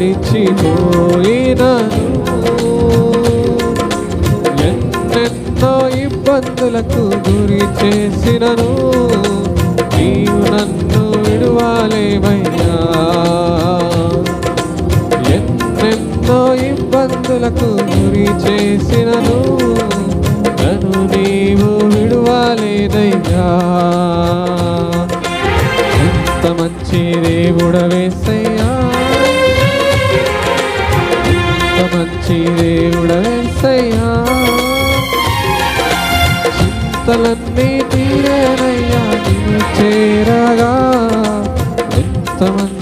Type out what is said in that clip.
విడిచిపోయినను, ఎన్నెన్నో ఇబ్బందులకు గురి చేసినను, నీవు నన్ను విడువలేవయ్యా. ఎన్నెన్నో ఇబ్బందులకు గురి చేసినను, నన్ను నీవు విడువలేదయ్యా. ఎంత మంచి దేవుడవేసయ్యా, ఎంత మంచి దేవుడవేసయ్యా. చింతలన్నీ తీరేనయ్యా నిన్ను చేరగా, ఎంత మంచి